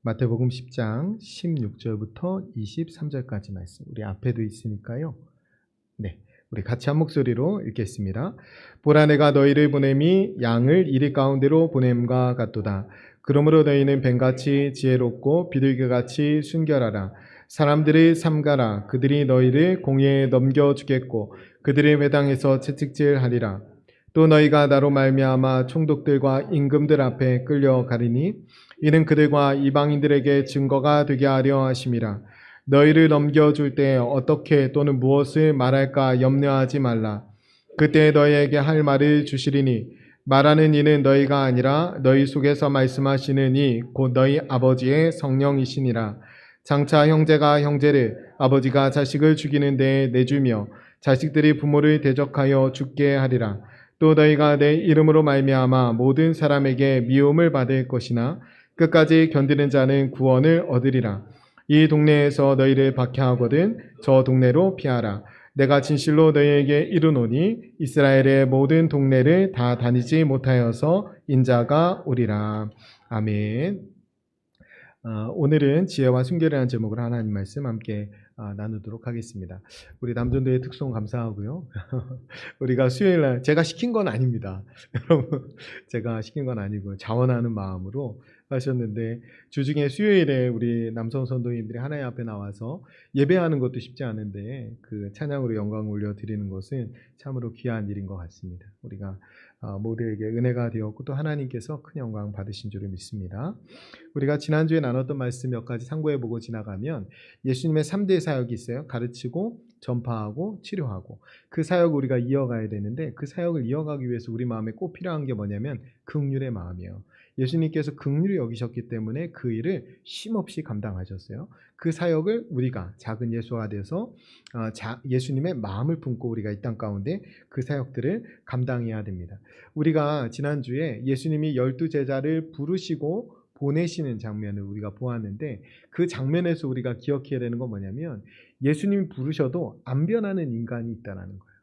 마태복음 10장 16절부터 23절까지 말씀. 우리 앞에도 있으니까요. 네, 우리 같이 한 목소리로 읽겠습니다. 보라, 내가 너희를 보냄이 양을 이리 가운데로 보냄과 같도다. 그러므로 너희는 뱀같이 지혜롭고 비둘기같이 순결하라. 사람들을 삼가라. 그들이 너희를 공회에 넘겨주겠고 그들의 회당에서 채찍질하리라. 또 너희가 나로 말미암아 총독들과 임금들 앞에 끌려가리니 이는 그들과 이방인들에게 증거가 되게 하려 하심이라. 너희를 넘겨줄 때 어떻게 또는 무엇을 말할까 염려하지 말라. 그때 너희에게 할 말을 주시리니 말하는 이는 너희가 아니라 너희 속에서 말씀하시는 이 곧 너희 아버지의 성령이시니라. 장차 형제가 형제를, 아버지가 자식을 죽이는 데에 내주며 자식들이 부모를 대적하여 죽게 하리라. 또 너희가 내 이름으로 말미암아 모든 사람에게 미움을 받을 것이나 끝까지 견디는 자는 구원을 얻으리라. 이 동네에서 너희를 박해하거든 저 동네로 피하라. 내가 진실로 너희에게 이르노니 이스라엘의 모든 동네를 다 다니지 못하여서 인자가 오리라. 아멘. 오늘은 지혜와 순결이라는 제목으로 하나님 말씀 함께 나누도록 하겠습니다. 우리 남전도의 특송 감사하고요. 우리가 수요일날 제가 시킨 건 아닙니다. 여러분, 제가 시킨 건 아니고 자원하는 마음으로 하셨는데 주중에 수요일에 우리 남성 선도님들이 하나님 앞에 나와서 예배하는 것도 쉽지 않은데 그 찬양으로 영광을 올려드리는 것은 참으로 귀한 일인 것 같습니다. 우리가 모두에게 은혜가 되었고 또 하나님께서 큰 영광 받으신 줄을 믿습니다. 우리가 지난주에 나눴던 말씀 몇 가지 참고해보고 지나가면 예수님의 3대 사역이 있어요. 가르치고 전파하고 치료하고. 그 사역을 우리가 이어가야 되는데 그 사역을 이어가기 위해서 우리 마음에 꼭 필요한 게 뭐냐면 긍휼의 마음이에요. 예수님께서 긍휼히 여기셨기 때문에 그 일을 쉼없이 감당하셨어요. 그 사역을 우리가 작은 예수가 되어서 예수님의 마음을 품고 우리가 이 땅 가운데 그 사역들을 감당해야 됩니다. 우리가 지난주에 예수님이 12제자를 부르시고 보내시는 장면을 우리가 보았는데 그 장면에서 우리가 기억해야 되는 건 뭐냐면 예수님이 부르셔도 안 변하는 인간이 있다는 거예요.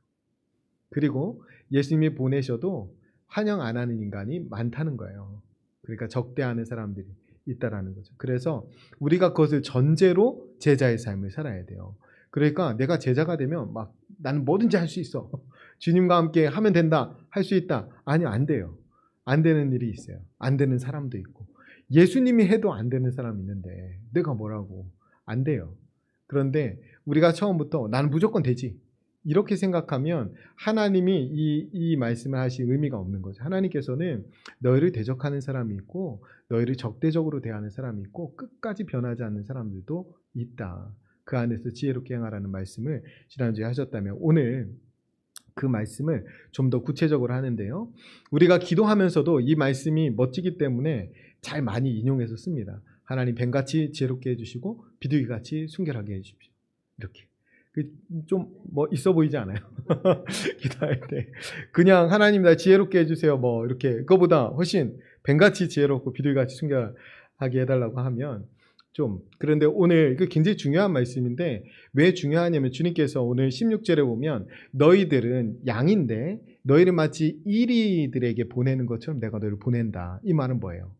그리고 예수님이 보내셔도 환영 안 하는 인간이 많다는 거예요. 그러니까 적대하는 사람들이 있다라는 거죠. 그래서 우리가 그것을 전제로 제자의 삶을 살아야 돼요. 그러니까 내가 제자가 되면 막 나는 뭐든지 할 수 있어. 주님과 함께 하면 된다. 할 수 있다. 아니요, 안 돼요. 안 되는 일이 있어요. 안 되는 사람도 있고. 예수님이 해도 안 되는 사람이 있는데 내가 뭐라고. 안 돼요. 그런데 우리가 처음부터 나는 무조건 되지. 이렇게 생각하면 하나님이 이 말씀을 하신 의미가 없는 거죠. 하나님께서는 너희를 대적하는 사람이 있고 너희를 적대적으로 대하는 사람이 있고 끝까지 변하지 않는 사람들도 있다. 그 안에서 지혜롭게 행하라는 말씀을 지난주에 하셨다면 오늘 그 말씀을 좀 더 구체적으로 하는데요. 우리가 기도하면서도 이 말씀이 멋지기 때문에 잘 많이 인용해서 씁니다. 하나님 뱀같이 지혜롭게 해주시고 비둘기같이 순결하게 해주십시오. 이렇게. 좀 뭐 있어 보이지 않아요? 기도할 때 그냥 하나님 나 지혜롭게 해주세요 뭐 이렇게 그거보다 훨씬 뱀같이 지혜롭고 비둘기같이 순결하게 해달라고 하면 좀 그런데 오늘 이거 굉장히 중요한 말씀인데 왜 중요하냐면 주님께서 오늘 16절에 보면 너희들은 양인데 너희를 마치 이리들에게 보내는 것처럼 내가 너희를 보낸다. 이 말은 뭐예요?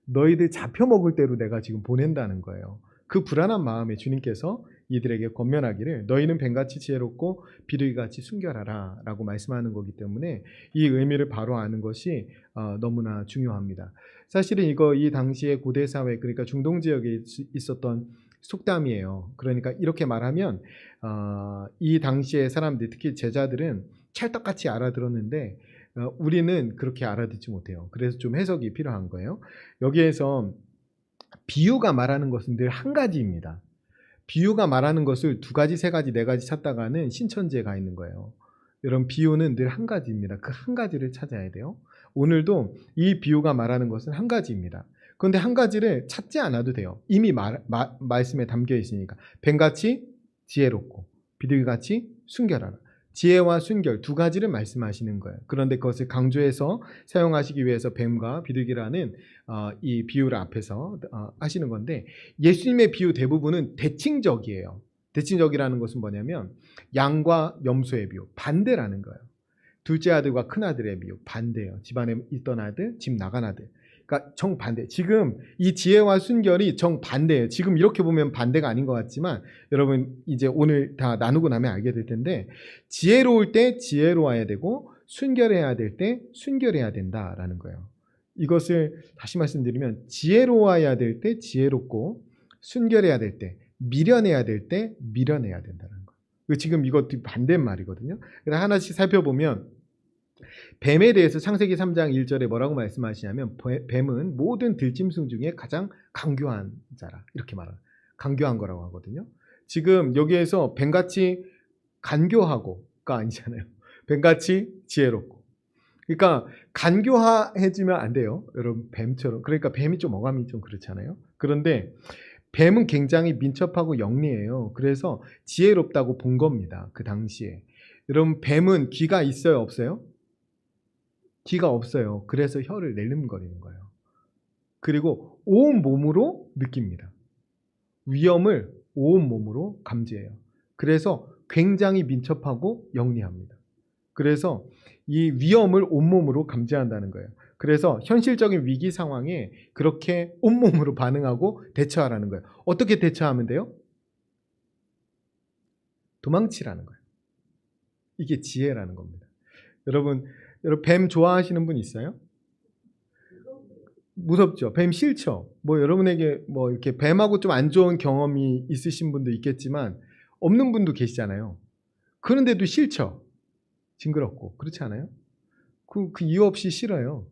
너희들 잡혀먹을 대로 내가 지금 보낸다는 거예요. 그 불안한 마음에 주님께서 이들에게 권면하기를 너희는 뱀같이 지혜롭고 비둘기같이 순결하라 라고 말씀하는 거기 때문에 이 의미를 바로 아는 것이 너무나 중요합니다. 사실은 이 당시의 고대 사회 그러니까 중동 지역에 있었던 속담이에요. 그러니까 이렇게 말하면 이 당시의 사람들 특히 제자들은 찰떡같이 알아들었는데 우리는 그렇게 알아듣지 못해요. 그래서 좀 해석이 필요한 거예요. 여기에서 비유가 말하는 것은 늘 한 가지입니다. 비유가 말하는 것을 두 가지, 세 가지, 네 가지 찾다가는 신천지에 가 있는 거예요. 여러분 비유는 늘 한 가지입니다. 그 한 가지를 찾아야 돼요. 오늘도 이 비유가 말하는 것은 한 가지입니다. 그런데 한 가지를 찾지 않아도 돼요. 이미 말씀에 담겨 있으니까. 뱀같이 지혜롭고 비둘기같이 순결하라. 지혜와 순결 두 가지를 말씀하시는 거예요. 그런데 그것을 강조해서 사용하시기 위해서 뱀과 비둘기라는 이 비유를 앞에서 하시는 건데 예수님의 비유 대부분은 대칭적이에요. 대칭적이라는 것은 뭐냐면 양과 염소의 비유, 반대라는 거예요. 둘째 아들과 큰 아들의 비유, 반대예요. 집안에 있던 아들, 집 나간 아들. 그러니까 정반대. 지금 이 지혜와 순결이 정반대예요. 지금 이렇게 보면 반대가 아닌 것 같지만 여러분 이제 오늘 다 나누고 나면 알게 될 텐데 지혜로울 때 지혜로워야 되고 순결해야 될 때 순결해야 된다라는 거예요. 이것을 다시 말씀드리면 지혜로워야 될 때 지혜롭고 순결해야 될 때 미련해야 될 때 미련해야 된다는 거예요. 지금 이것도 반대말이거든요. 그래서 하나씩 살펴보면 뱀에 대해서 창세기 3장 1절에 뭐라고 말씀하시냐면 뱀은 모든 들짐승 중에 가장 강교한 자라 이렇게 말하는 강교한 거라고 하거든요. 지금 여기에서 뱀같이 간교하고가 아니잖아요. 뱀같이 지혜롭고. 그러니까 간교해지면 안 돼요. 여러분 뱀처럼. 그러니까 뱀이 좀 어감이 좀 그렇잖아요. 그런데 뱀은 굉장히 민첩하고 영리해요. 그래서 지혜롭다고 본 겁니다. 그 당시에. 여러분 뱀은 귀가 있어요? 없어요? 귀가 없어요. 그래서 혀를 낼름거리는 거예요. 그리고 온 몸으로 느낍니다. 위험을 온 몸으로 감지해요. 그래서 굉장히 민첩하고 영리합니다. 그래서 이 위험을 온몸으로 감지한다는 거예요. 그래서 현실적인 위기 상황에 그렇게 온몸으로 반응하고 대처하라는 거예요. 어떻게 대처하면 돼요? 도망치라는 거예요. 이게 지혜라는 겁니다. 여러분 뱀 좋아하시는 분 있어요? 무섭죠. 뱀 싫죠. 뭐 여러분에게 뭐 이렇게 뱀하고 좀 안 좋은 경험이 있으신 분도 있겠지만 없는 분도 계시잖아요. 그런데도 싫죠. 징그럽고 그렇지 않아요? 그 이유 없이 싫어요.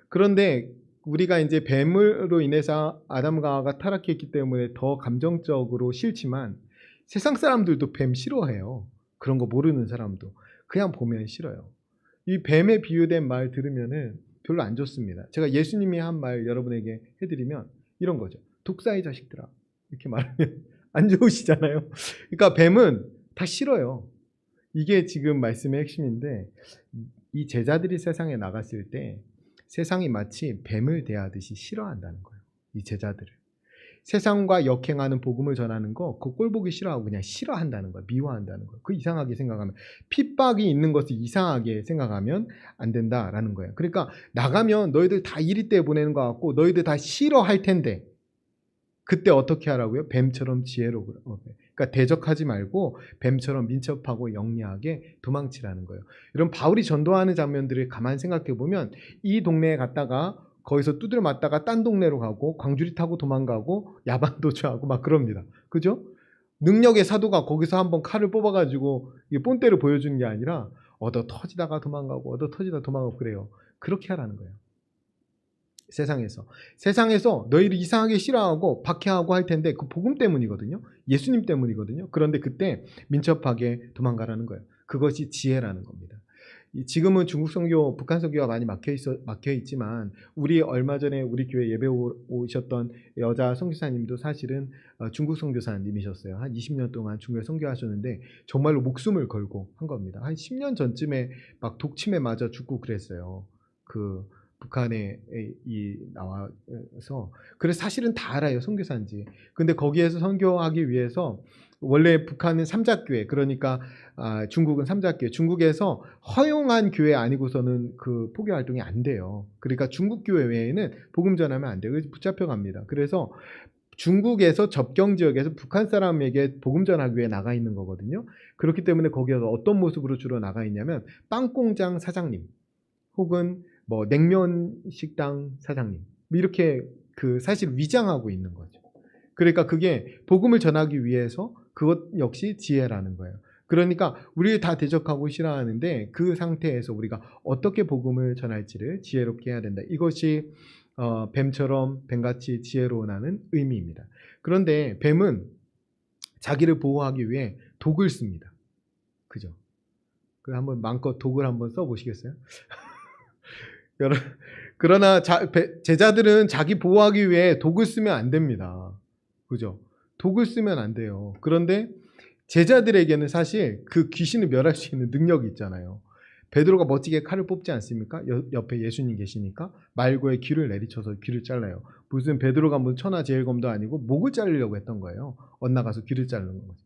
그런데 우리가 이제 뱀으로 인해서 아담과 하와가 타락했기 때문에 더 감정적으로 싫지만 세상 사람들도 뱀 싫어해요. 그런 거 모르는 사람도 그냥 보면 싫어요. 이 뱀에 비유된 말 들으면은 별로 안 좋습니다. 제가 예수님이 한 말 여러분에게 해드리면 이런 거죠. 독사의 자식들아 이렇게 말하면 안 좋으시잖아요. 그러니까 뱀은 다 싫어요. 이게 지금 말씀의 핵심인데 이 제자들이 세상에 나갔을 때 세상이 마치 뱀을 대하듯이 싫어한다는 거예요. 이 제자들을. 세상과 역행하는 복음을 전하는 거 그 꼴보기 싫어하고 그냥 싫어한다는 거예요. 미워한다는 거예요. 그 이상하게 생각하면 핍박이 있는 것을 이상하게 생각하면 안 된다라는 거예요. 그러니까 나가면 너희들 다 이리 때 보내는 것 같고 너희들 다 싫어할 텐데 그때 어떻게 하라고요? 뱀처럼 지혜로. 그러니까 대적하지 말고 뱀처럼 민첩하고 영리하게 도망치라는 거예요. 이런 바울이 전도하는 장면들을 가만히 생각해 보면 이 동네에 갔다가 거기서 두드려 맞다가 딴 동네로 가고 광주리 타고 도망가고 야반 도주하고 막 그럽니다. 그죠? 능력의 사도가 거기서 한번 칼을 뽑아가지고 본때를 보여주는 게 아니라 얻어 터지다가 도망가고 얻어 터지다 도망가고 그래요. 그렇게 하라는 거예요. 세상에서 너희를 이상하게 싫어하고 박해하고 할 텐데 그 복음 때문이거든요. 예수님 때문이거든요. 그런데 그때 민첩하게 도망가라는 거예요. 그것이 지혜라는 겁니다. 지금은 중국 선교, 북한 선교가 많이 막혀 있지만 우리 얼마 전에 우리 교회 예배 오셨던 여자 선교사님도 사실은 중국 선교사님이셨어요. 한 20년 동안 중국에 선교하셨는데 정말로 목숨을 걸고 한 겁니다. 한 10년 전쯤에 막 독침에 맞아 죽고 그랬어요. 그 북한에 나와서. 그래서 사실은 다 알아요, 선교사인지. 근데 거기에서 선교하기 위해서 원래 북한은 삼자교회, 그러니까 중국은 삼자교회, 중국에서 허용한 교회 아니고서는 그 포교 활동이 안 돼요. 그러니까 중국 교회 외에는 복음 전하면 안 돼요. 그래서 붙잡혀 갑니다. 그래서 중국에서 접경 지역에서 북한 사람에게 복음 전하기 위해 나가 있는 거거든요. 그렇기 때문에 거기에서 어떤 모습으로 주로 나가 있냐면 빵 공장 사장님 혹은 뭐 냉면 식당 사장님 이렇게 그 사실 위장하고 있는 거죠. 그러니까 그게 복음을 전하기 위해서 그것 역시 지혜라는 거예요. 그러니까 우리 다 대적하고 싫어하는데 그 상태에서 우리가 어떻게 복음을 전할지를 지혜롭게 해야 된다. 이것이 뱀처럼 뱀같이 지혜로우라는 의미입니다. 그런데 뱀은 자기를 보호하기 위해 독을 씁니다. 그죠? 그 한번 마음껏 독을 한번 써보시겠어요? 그러나 제자들은 자기 보호하기 위해 독을 쓰면 안 됩니다. 그죠? 독을 쓰면 안 돼요. 그런데 제자들에게는 사실 그 귀신을 멸할 수 있는 능력이 있잖아요. 베드로가 멋지게 칼을 뽑지 않습니까? 옆에 예수님 계시니까 말고의 귀를 내리쳐서 귀를 잘라요. 무슨 베드로가 무슨 천하제일검도 아니고 목을 자르려고 했던 거예요. 엇나가서 귀를 자르는 거죠.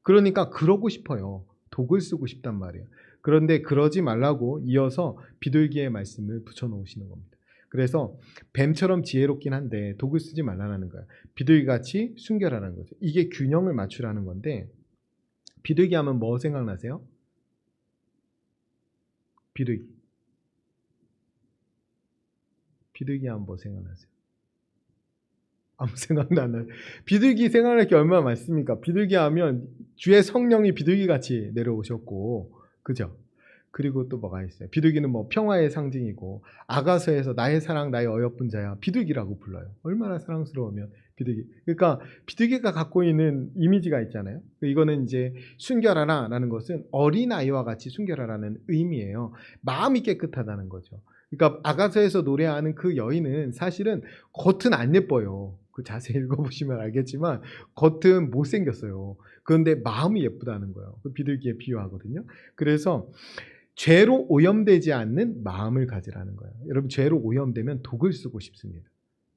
그러니까 그러고 싶어요. 독을 쓰고 싶단 말이에요. 그런데 그러지 말라고 이어서 비둘기의 말씀을 붙여놓으시는 겁니다. 그래서 뱀처럼 지혜롭긴 한데 독을 쓰지 말라는 거예요. 비둘기같이 순결하라는 거죠. 이게 균형을 맞추라는 건데 비둘기 하면 뭐 생각나세요? 비둘기 하면 뭐 생각나세요? 아무 생각도 안 나요. 비둘기 생각날 게 얼마나 많습니까? 비둘기 하면 주의 성령이 비둘기같이 내려오셨고, 그죠? 그리고 또 뭐가 있어요? 비둘기는 뭐 평화의 상징이고, 아가서에서 나의 사랑 나의 어여쁜 자야 비둘기라고 불러요. 얼마나 사랑스러우면 비둘기. 그러니까 비둘기가 갖고 있는 이미지가 있잖아요. 이거는 이제 순결하라라는 것은 어린아이와 같이 순결하라는 의미예요. 마음이 깨끗하다는 거죠. 그러니까 아가서에서 노래하는 그 여인은 사실은 겉은 안 예뻐요. 그 자세히 읽어보시면 알겠지만 겉은 못생겼어요. 그런데 마음이 예쁘다는 거예요. 그 비둘기에 비유하거든요. 그래서 죄로 오염되지 않는 마음을 가지라는 거예요. 여러분 죄로 오염되면 독을 쓰고 싶습니다.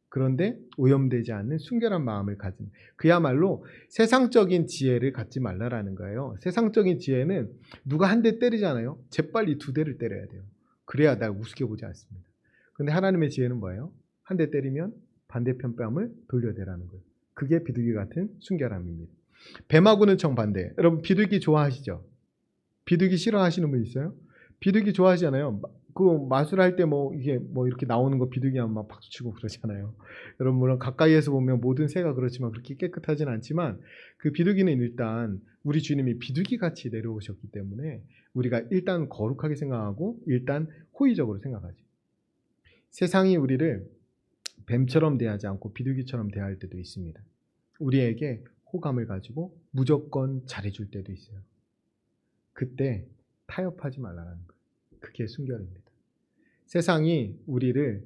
그런데 오염되지 않는 순결한 마음을 가진 그야말로 세상적인 지혜를 갖지 말라라는 거예요. 세상적인 지혜는 누가 한 대 때리잖아요. 재빨리 두 대를 때려야 돼요. 그래야 날 우습게 보지 않습니다. 그런데 하나님의 지혜는 뭐예요? 한 대 때리면 반대편 뺨을 돌려대라는 거예요. 그게 비둘기 같은 순결함입니다. 뱀하고는 정반대. 여러분 비둘기 좋아하시죠? 비둘기 싫어하시는 분 있어요? 비둘기 좋아하시잖아요. 그 마술할 때 뭐 이게 뭐 이렇게 나오는 거 비둘기 하면 막 박수치고 그러잖아요. 여러분 물론 가까이에서 보면 모든 새가 그렇지만 그렇게 깨끗하진 않지만 그 비둘기는 일단 우리 주님이 비둘기 같이 내려오셨기 때문에 우리가 일단 거룩하게 생각하고 일단 호의적으로 생각하지. 세상이 우리를 뱀처럼 대하지 않고 비둘기처럼 대할 때도 있습니다. 우리에게 호감을 가지고 무조건 잘해줄 때도 있어요. 그때 타협하지 말라는 거예요. 그게 순결입니다. 세상이 우리를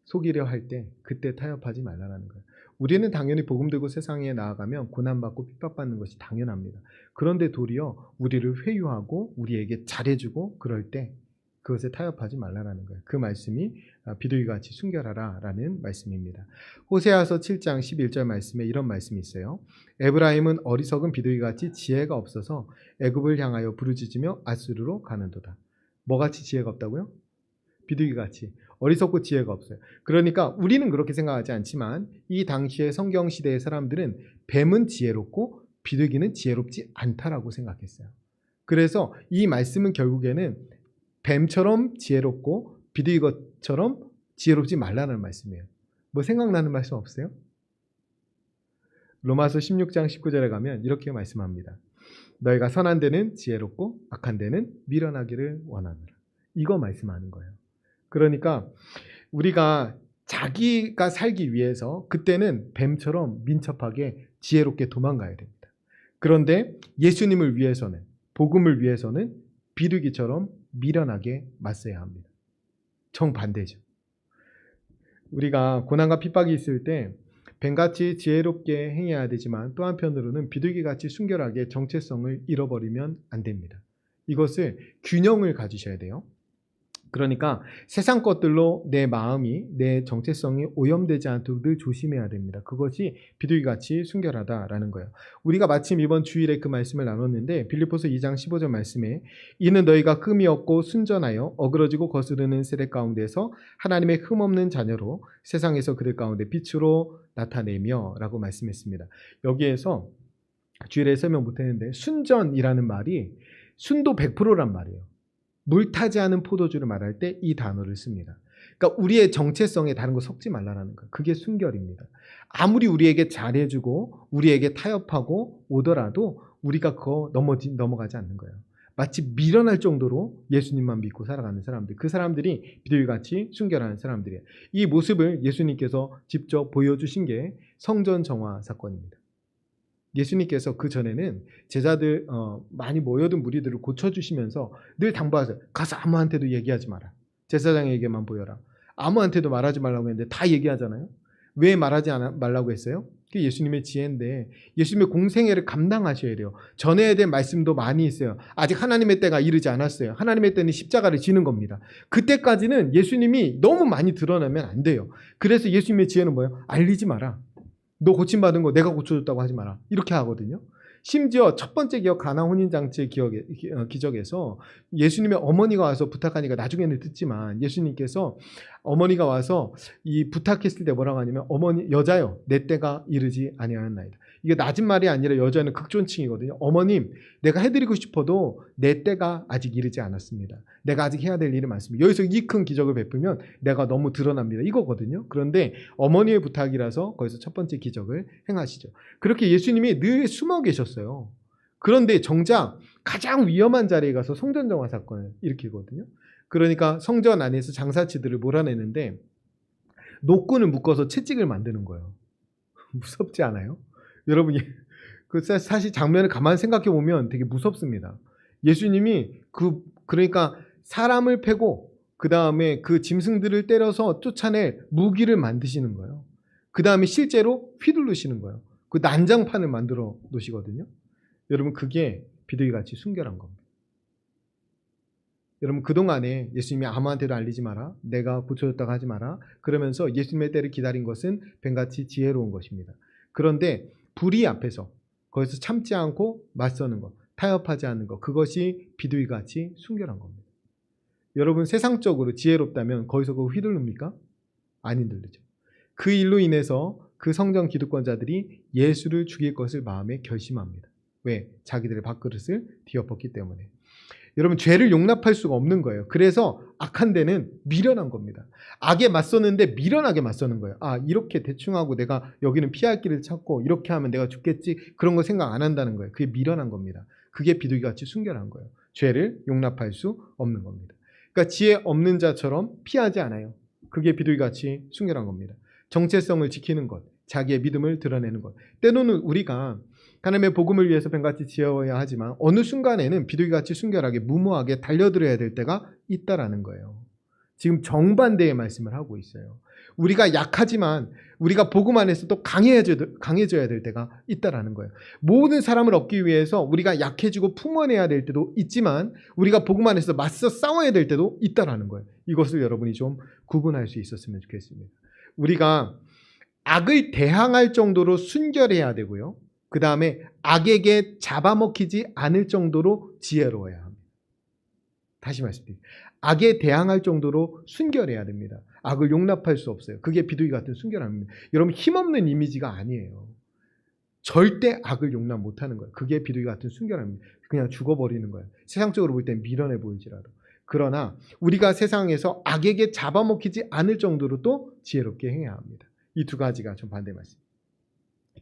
속이려 할 때 그때 타협하지 말라는 거예요. 우리는 당연히 복음 들고 세상에 나아가면 고난받고 핍박받는 것이 당연합니다. 그런데 도리어 우리를 회유하고 우리에게 잘해주고 그럴 때 그것에 타협하지 말라는 거예요. 그 말씀이 비둘기같이 순결하라라는 말씀입니다. 호세아서 7장 11절 말씀에 이런 말씀이 있어요. 에브라임은 어리석은 비둘기같이 지혜가 없어서 애굽을 향하여 부르짖으며 아수르로 가는도다. 뭐같이 지혜가 없다고요? 비둘기같이 어리석고 지혜가 없어요. 그러니까 우리는 그렇게 생각하지 않지만 이 당시의 성경시대의 사람들은 뱀은 지혜롭고 비둘기는 지혜롭지 않다라고 생각했어요. 그래서 이 말씀은 결국에는 뱀처럼 지혜롭고 비둘기처럼 지혜롭지 말라는 말씀이에요. 뭐 생각나는 말씀 없어요? 로마서 16장 19절에 가면 이렇게 말씀합니다. 너희가 선한 데는 지혜롭고 악한 데는 미련하기를 원하노라. 이거 말씀하는 거예요. 그러니까 우리가 자기가 살기 위해서 그때는 뱀처럼 민첩하게 지혜롭게 도망가야 됩니다. 그런데 예수님을 위해서는 복음을 위해서는 비둘기처럼 미련하게 맞서야 합니다. 정반대죠. 우리가 고난과 핍박이 있을 때 뱀같이 지혜롭게 행해야 되지만 또 한편으로는 비둘기같이 순결하게 정체성을 잃어버리면 안 됩니다. 이것을 균형을 가지셔야 돼요. 그러니까 세상 것들로 내 마음이 내 정체성이 오염되지 않도록 늘 조심해야 됩니다. 그것이 비둘기같이 순결하다라는 거예요. 우리가 마침 이번 주일에 그 말씀을 나눴는데 빌립보서 2장 15절 말씀에 이는 너희가 흠이 없고 순전하여 어그러지고 거스르는 세대 가운데서 하나님의 흠없는 자녀로 세상에서 그들 가운데 빛으로 나타내며 라고 말씀했습니다. 여기에서 주일에 설명 못했는데 순전이라는 말이 순도 100%란 말이에요. 물 타지 않은 포도주를 말할 때 이 단어를 씁니다. 그러니까 우리의 정체성에 다른 거 섞지 말라는 거예요. 그게 순결입니다. 아무리 우리에게 잘해주고 우리에게 타협하고 오더라도 우리가 그거 넘어가지 않는 거예요. 마치 미련할 정도로 예수님만 믿고 살아가는 사람들, 그 사람들이 비둘기같이 순결한 사람들이에요. 이 모습을 예수님께서 직접 보여주신 게 성전 정화 사건입니다. 예수님께서 그 전에는 제자들 많이 모여든 무리들을 고쳐주시면서 늘 당부하세요. 가서 아무한테도 얘기하지 마라. 제사장에게만 보여라. 아무한테도 말하지 말라고 했는데 다 얘기하잖아요. 왜 말하지 말라고 했어요? 그게 예수님의 지혜인데 예수님의 공생애를 감당하셔야 돼요. 전해야 될 말씀도 많이 있어요. 아직 하나님의 때가 이르지 않았어요. 하나님의 때는 십자가를 지는 겁니다. 그때까지는 예수님이 너무 많이 드러나면 안 돼요. 그래서 예수님의 지혜는 뭐예요? 알리지 마라. 너 고침받은 거 내가 고쳐줬다고 하지 마라. 이렇게 하거든요. 심지어 첫 번째 기억 가나 혼인잔치의 기적에서 예수님의 어머니가 와서 부탁하니까 나중에는 듣지만 예수님께서 어머니가 와서 이 부탁했을 때 뭐라고 하냐면 어머니 여자여 내 때가 이르지 아니하였나이다. 이게 낮은 말이 아니라 여자는 극존칭이거든요. 어머님 내가 해드리고 싶어도 내 때가 아직 이르지 않았습니다. 내가 아직 해야 될 일이 많습니다. 여기서 이 큰 기적을 베풀면 내가 너무 드러납니다. 이거거든요. 그런데 어머니의 부탁이라서 거기서 첫 번째 기적을 행하시죠. 그렇게 예수님이 늘 숨어 계셨어요. 그런데 정작 가장 위험한 자리에 가서 성전정화 사건을 일으키거든요. 그러니까 성전 안에서 장사치들을 몰아내는데 노끈을 묶어서 채찍을 만드는 거예요. 무섭지 않아요? 여러분이 그 사실 장면을 가만히 생각해 보면 되게 무섭습니다. 예수님이 그러니까 사람을 패고 그 다음에 그 짐승들을 때려서 쫓아낼 무기를 만드시는 거예요. 그 다음에 실제로 휘두르시는 거예요. 그 난장판을 만들어 놓으시거든요. 여러분 그게 비둘기같이 순결한 겁니다. 여러분 그동안에 예수님이 아무한테도 알리지 마라. 내가 고쳐줬다고 하지 마라. 그러면서 예수님의 때를 기다린 것은 뱀같이 지혜로운 것입니다. 그런데 불의 앞에서 거기서 참지 않고 맞서는 것, 타협하지 않는 것, 그것이 비둘기같이 순결한 겁니다. 여러분 세상적으로 지혜롭다면 거기서 그거 휘둘릅니까? 안 흔들리죠. 그 일로 인해서 그 성전 기득권자들이 예수를 죽일 것을 마음에 결심합니다. 왜? 자기들의 밥그릇을 뒤엎었기 때문에. 여러분 죄를 용납할 수가 없는 거예요. 그래서 악한 데는 미련한 겁니다. 악에 맞서는데 미련하게 맞서는 거예요. 아 이렇게 대충 하고 내가 여기는 피할 길을 찾고 이렇게 하면 내가 죽겠지 그런 거 생각 안 한다는 거예요. 그게 미련한 겁니다. 그게 비둘기같이 순결한 거예요. 죄를 용납할 수 없는 겁니다. 그러니까 지혜 없는 자처럼 피하지 않아요. 그게 비둘기같이 순결한 겁니다. 정체성을 지키는 것, 자기의 믿음을 드러내는 것. 때로는 우리가 하나님의 복음을 위해서 뱀같이 지어야 하지만 어느 순간에는 비둘기같이 순결하게 무모하게 달려들어야 될 때가 있다라는 거예요. 지금 정반대의 말씀을 하고 있어요. 우리가 약하지만 우리가 복음 안에서 또 강해져야 될 때가 있다라는 거예요. 모든 사람을 얻기 위해서 우리가 약해지고 풍만해야 될 때도 있지만 우리가 복음 안에서 맞서 싸워야 될 때도 있다라는 거예요. 이것을 여러분이 좀 구분할 수 있었으면 좋겠습니다. 우리가 악을 대항할 정도로 순결해야 되고요. 그 다음에 악에게 잡아먹히지 않을 정도로 지혜로워야 합니다. 다시 말씀드립니다. 악에 대항할 정도로 순결해야 됩니다. 악을 용납할 수 없어요. 그게 비둘기 같은 순결함입니다. 여러분 힘없는 이미지가 아니에요. 절대 악을 용납 못하는 거예요. 그게 비둘기 같은 순결함입니다. 그냥 죽어버리는 거예요. 세상적으로 볼 땐 미련해 보일지라도. 그러나 우리가 세상에서 악에게 잡아먹히지 않을 정도로 또 지혜롭게 행해야 합니다. 이 두 가지가 좀 반대 말씀.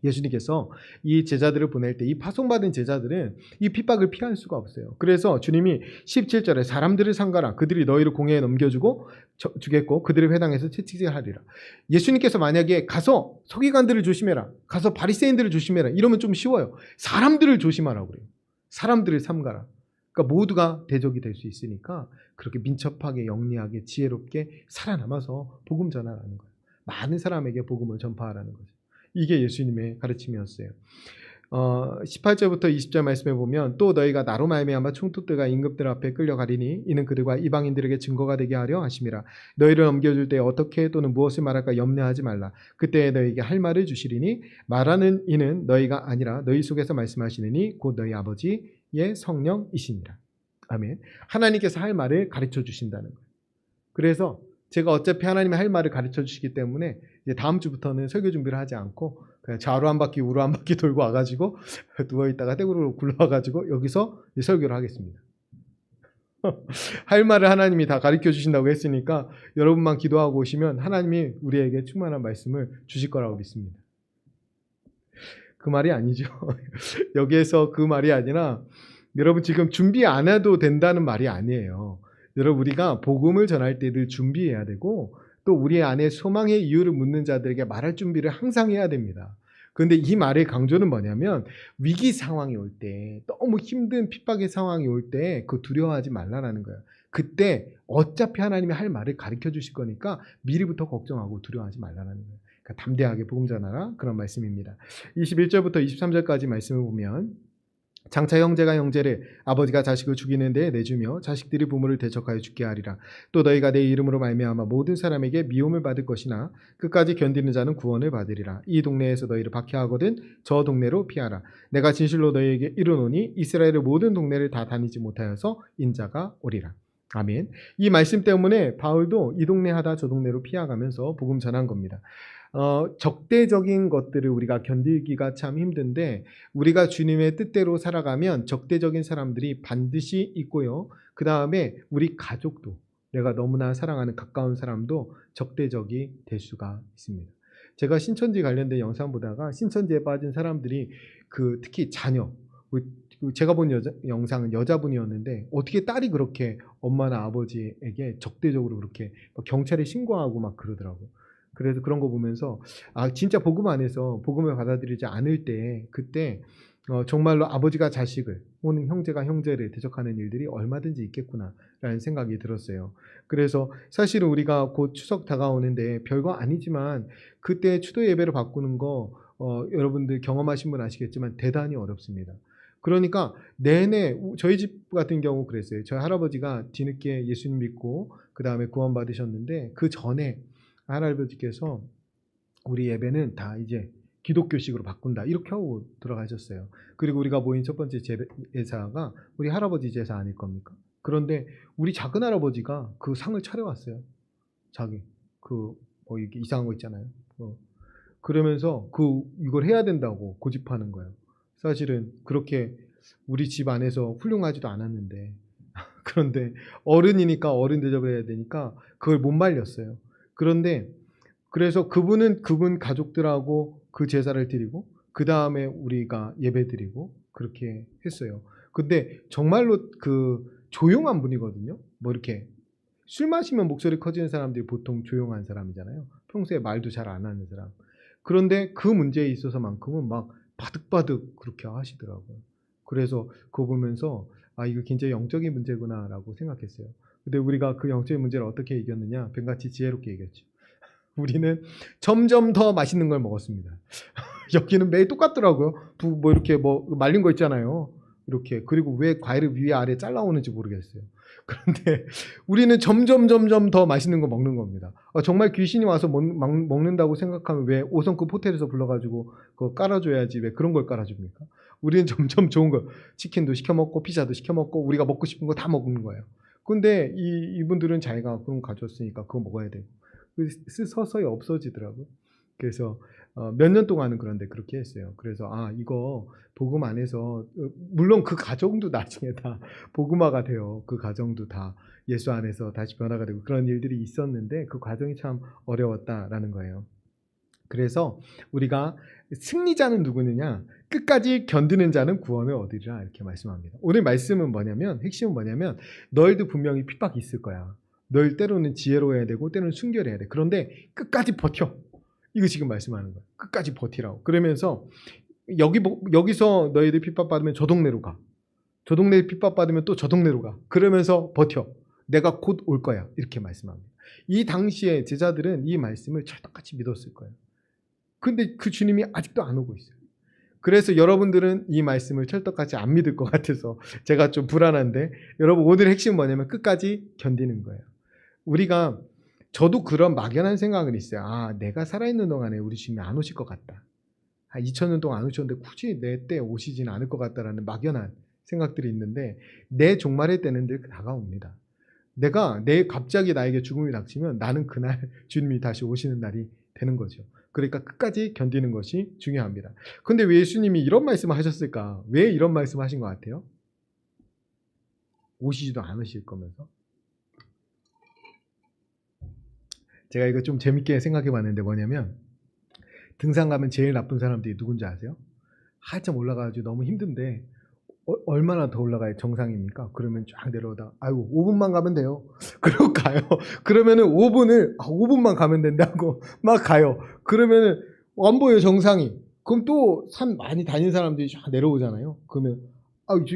예수님께서 이 제자들을 보낼 때 이 파송받은 제자들은 이 핍박을 피할 수가 없어요. 그래서 주님이 17절에 사람들을 상가라 그들이 너희를 공회에 넘겨주고 주겠고 그들의 회당에서 채찍질하리라. 예수님께서 만약에 가서 서기관들을 조심해라, 가서 바리새인들을 조심해라 이러면 좀 쉬워요. 사람들을 조심하라고 그래요. 사람들을 삼가라. 그러니까 모두가 대적이 될 수 있으니까 그렇게 민첩하게 영리하게 지혜롭게 살아남아서 복음 전하라는 거예요. 많은 사람에게 복음을 전파하라는 거죠. 이게 예수님의 가르침이었어요. 18절부터 20절 말씀해 보면 또 너희가 나로 말미암아 총독들과 임금들 앞에 끌려가리니 이는 그들과 이방인들에게 증거가 되게 하려 하심이라. 너희를 넘겨줄 때 어떻게 또는 무엇을 말할까 염려하지 말라. 그때 너희에게 할 말을 주시리니 말하는 이는 너희가 아니라 너희 속에서 말씀하시느니 곧 너희 아버지의 성령이시니라. 아멘. 하나님께서 할 말을 가르쳐 주신다는 거예요. 그래서 제가 어차피 하나님이 할 말을 가르쳐 주시기 때문에 이제 다음 주부터는 설교 준비를 하지 않고 그냥 좌로 한 바퀴 우로 한 바퀴 돌고 와가지고 누워있다가 떼구르로 굴러와가지고 여기서 이제 설교를 하겠습니다. 할 말을 하나님이 다 가르쳐 주신다고 했으니까 여러분만 기도하고 오시면 하나님이 우리에게 충만한 말씀을 주실 거라고 믿습니다. 그 말이 아니죠. 여기에서 그 말이 아니라 여러분 지금 준비 안 해도 된다는 말이 아니에요. 여러분 우리가 복음을 전할 때 늘 준비해야 되고 또 우리 안에 소망의 이유를 묻는 자들에게 말할 준비를 항상 해야 됩니다. 그런데 이 말의 강조는 뭐냐면 위기 상황이 올 때 너무 힘든 핍박의 상황이 올 때 그 두려워하지 말라라는 거예요. 그때 어차피 하나님이 할 말을 가르쳐 주실 거니까 미리부터 걱정하고 두려워하지 말라는 거예요. 그러니까 담대하게 복음 전하라 그런 말씀입니다. 21절부터 23절까지 말씀을 보면 장차 형제가 형제를, 아버지가 자식을 죽이는 데에 내주며 자식들이 부모를 대적하여 죽게 하리라. 또 너희가 내 이름으로 말미암아 모든 사람에게 미움을 받을 것이나 끝까지 견디는 자는 구원을 받으리라. 이 동네에서 너희를 박해하거든 저 동네로 피하라. 내가 진실로 너희에게 이르노니 이스라엘의 모든 동네를 다 다니지 못하여서 인자가 오리라. 아멘. 이 말씀 때문에 바울도 이 동네 하다 저 동네로 피해가면서 복음 전한 겁니다. 적대적인 것들을 우리가 견디기가 참 힘든데, 우리가 주님의 뜻대로 살아가면 적대적인 사람들이 반드시 있고요. 그 다음에 우리 가족도, 내가 너무나 사랑하는 가까운 사람도 적대적이 될 수가 있습니다. 제가 신천지 관련된 영상 보다가 신천지에 빠진 사람들이 특히 자녀, 제가 본 영상은 여자분이었는데 어떻게 딸이 그렇게 엄마나 아버지에게 적대적으로 그렇게 경찰에 신고하고 막 그러더라고요. 그래서 그런 거 보면서 진짜 복음 안에서 복음을 받아들이지 않을 때, 그때 정말로 아버지가 자식을 혹은 형제가 형제를 대적하는 일들이 얼마든지 있겠구나라는 생각이 들었어요. 그래서 사실은 우리가 곧 추석 다가오는데 별거 아니지만 그때 추도 예배를 바꾸는 거 여러분들 경험하신 분 아시겠지만 대단히 어렵습니다. 그러니까 내내, 저희 집 같은 경우 그랬어요. 저희 할아버지가 뒤늦게 예수님 믿고 그 다음에 구원 받으셨는데, 그 전에 할아버지께서 우리 예배는 다 이제 기독교식으로 바꾼다 이렇게 하고 들어가셨어요. 그리고 우리가 모인 첫 번째 제사가 우리 할아버지 제사 아닐 겁니까? 그런데 우리 작은 할아버지가 그 상을 차려왔어요. 자기 이게 이상한 거 있잖아요. 그러면서 이걸 해야 된다고 고집하는 거예요. 사실은 그렇게 우리 집 안에서 훌륭하지도 않았는데 그런데 어른이니까 어른 대접을 해야 되니까 그걸 못 말렸어요. 그런데 그래서 그분은 그분 가족들하고 그 제사를 드리고 그 다음에 우리가 예배 드리고 그렇게 했어요. 근데 정말로 조용한 분이거든요. 이렇게 술 마시면 목소리 커지는 사람들이 보통 조용한 사람이잖아요. 평소에 말도 잘 안 하는 사람. 그런데 그 문제에 있어서만큼은 막 바득바득 그렇게 하시더라고요. 그래서 그거 보면서 이거 굉장히 영적인 문제구나라고 생각했어요. 근데 우리가 그 영적인 문제를 어떻게 이겼느냐? 뱀같이 지혜롭게 이겼죠. 우리는 점점 더 맛있는 걸 먹었습니다. 여기는 매일 똑같더라고요. 이렇게 말린 거 있잖아요. 이렇게. 그리고 왜 과일을 위에 아래 잘라오는지 모르겠어요. 그런데 우리는 점점 더 맛있는 거 먹는 겁니다. 정말 귀신이 와서 먹는다고 생각하면 왜 5성급 호텔에서 불러가지고 그거 깔아줘야지 왜 그런 걸 깔아줍니까? 우리는 점점 좋은 거, 치킨도 시켜 먹고 피자도 시켜 먹고 우리가 먹고 싶은 거 다 먹는 거예요. 근데 이분들은 자기가 그런 거 가져왔으니까 그거 먹어야 되고 서서히 없어지더라고요. 그래서 몇 년 동안은 그런데 그렇게 했어요. 그래서 이거 복음 안에서 물론 그 가정도 나중에 다 복음화가 돼요. 그 가정도 다 예수 안에서 다시 변화가 되고 그런 일들이 있었는데 그 과정이 참 어려웠다라는 거예요. 그래서 우리가 승리자는 누구느냐? 끝까지 견디는 자는 구원을 얻으리라 이렇게 말씀합니다. 오늘 말씀은 뭐냐면, 핵심은 뭐냐면 너희도 분명히 핍박이 있을 거야. 널 때로는 지혜로워야 되고 때로는 순결해야 돼. 그런데 끝까지 버텨. 이거 지금 말씀하는 거야. 끝까지 버티라고. 그러면서 여기서 너희들 핍박받으면 저 동네로 가. 저 동네에 핍박받으면 또 저 동네로 가. 그러면서 버텨. 내가 곧 올 거야. 이렇게 말씀합니다. 이 당시에 제자들은 이 말씀을 찰떡같이 믿었을 거예요. 근데 그 주님이 아직도 안 오고 있어요. 그래서 여러분들은 이 말씀을 찰떡같이 안 믿을 것 같아서 제가 좀 불안한데, 여러분 오늘의 핵심은 뭐냐면 끝까지 견디는 거예요. 저도 그런 막연한 생각은 있어요. 내가 살아있는 동안에 우리 주님이 안 오실 것 같다. 2000년 동안 안 오셨는데 굳이 내 때 오시지는 않을 것 같다라는 막연한 생각들이 있는데, 내 종말의 때는 늘 다가옵니다. 갑자기 나에게 죽음이 닥치면 나는 그날 주님이 다시 오시는 날이 되는 거죠. 그러니까 끝까지 견디는 것이 중요합니다. 근데 왜 예수님이 이런 말씀을 하셨을까? 왜 이런 말씀을 하신 것 같아요? 오시지도 않으실 거면서. 제가 이거 좀 재밌게 생각해 봤는데 뭐냐면, 등산 가면 제일 나쁜 사람들이 누군지 아세요? 한참 올라가가지고 너무 힘든데 얼마나 더 올라가야 정상입니까? 그러면 쫙 내려오다 5분만 가면 돼요. 그러고 가요. 그러면은 5분만 가면 된다고 막 가요. 그러면은 안 보여요, 정상이. 그럼 또 산 많이 다닌 사람들이 쫙 내려오잖아요. 그러면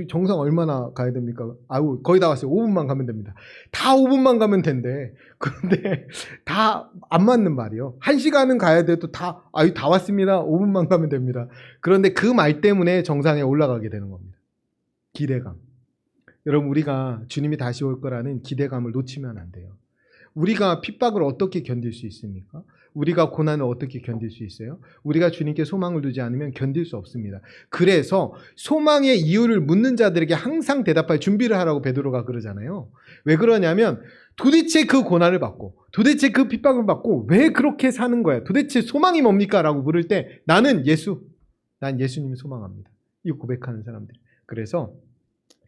정상 얼마나 가야 됩니까? 거의 다 왔어요. 5분만 가면 됩니다. 다 5분만 가면 된대. 그런데 다 안 맞는 말이요. 1시간은 가야 돼도 다 왔습니다. 5분만 가면 됩니다. 그런데 그 말 때문에 정상에 올라가게 되는 겁니다. 기대감. 여러분, 우리가 주님이 다시 올 거라는 기대감을 놓치면 안 돼요. 우리가 핍박을 어떻게 견딜 수 있습니까? 우리가 고난을 어떻게 견딜 수 있어요? 우리가 주님께 소망을 두지 않으면 견딜 수 없습니다. 그래서 소망의 이유를 묻는 자들에게 항상 대답할 준비를 하라고 베드로가 그러잖아요. 왜 그러냐면 도대체 그 고난을 받고 도대체 그 핍박을 받고 왜 그렇게 사는 거야? 도대체 소망이 뭡니까? 라고 물을 때 난 예수님을 소망합니다. 이 고백하는 사람들. 그래서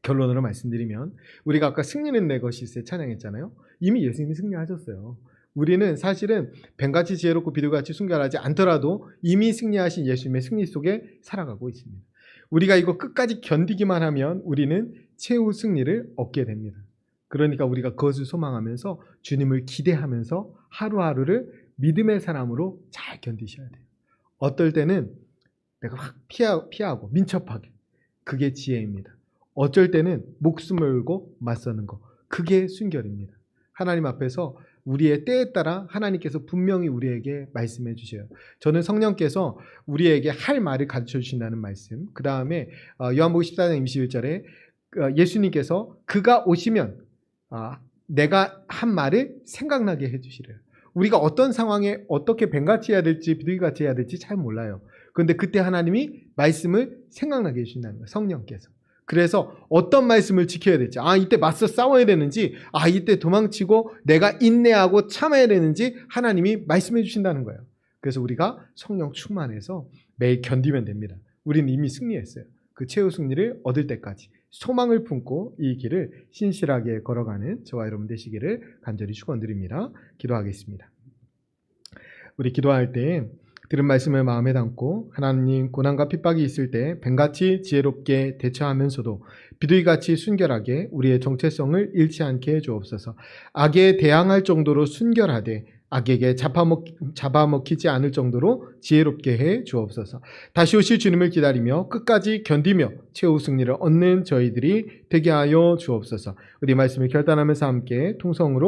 결론으로 말씀드리면 우리가 아까 승리는 내 것이세 찬양했잖아요. 이미 예수님이 승리하셨어요. 우리는 사실은 뱀같이 지혜롭고 비둘같이 순결하지 않더라도 이미 승리하신 예수님의 승리 속에 살아가고 있습니다. 우리가 이거 끝까지 견디기만 하면 우리는 최후 승리를 얻게 됩니다. 그러니까 우리가 그것을 소망하면서 주님을 기대하면서 하루하루를 믿음의 사람으로 잘 견디셔야 돼요. 어떨 때는 내가 확 피하고 민첩하게, 그게 지혜입니다. 어쩔 때는 목숨을 걸고 맞서는 거, 그게 순결입니다. 하나님 앞에서 우리의 때에 따라 하나님께서 분명히 우리에게 말씀해 주셔요. 저는 성령께서 우리에게 할 말을 가르쳐 주신다는 말씀, 그 다음에 요한복음 14장 21절에 예수님께서 그가 오시면 내가 한 말을 생각나게 해주시래요. 우리가 어떤 상황에 어떻게 뱀같이 해야 될지 비둘기같이 해야 될지 잘 몰라요. 그런데 그때 하나님이 말씀을 생각나게 해주신다는 거예요. 성령께서. 그래서 어떤 말씀을 지켜야 될지, 이때 맞서 싸워야 되는지, 이때 도망치고 내가 인내하고 참아야 되는지 하나님이 말씀해 주신다는 거예요. 그래서 우리가 성령 충만해서 매일 견디면 됩니다. 우리는 이미 승리했어요. 그 최후 승리를 얻을 때까지 소망을 품고 이 길을 신실하게 걸어가는 저와 여러분 되시기를 간절히 축원드립니다. 기도하겠습니다. 우리 기도할 때 들은 말씀을 마음에 담고 하나님, 고난과 핍박이 있을 때 뱀같이 지혜롭게 대처하면서도 비둘기같이 순결하게 우리의 정체성을 잃지 않게 해주옵소서. 악에 대항할 정도로 순결하되 악에게 잡아먹히지 않을 정도로 지혜롭게 해 주옵소서. 다시 오실 주님을 기다리며 끝까지 견디며 최후 승리를 얻는 저희들이 되게 하여 주옵소서. 우리 말씀을 결단하면서 함께 통성으로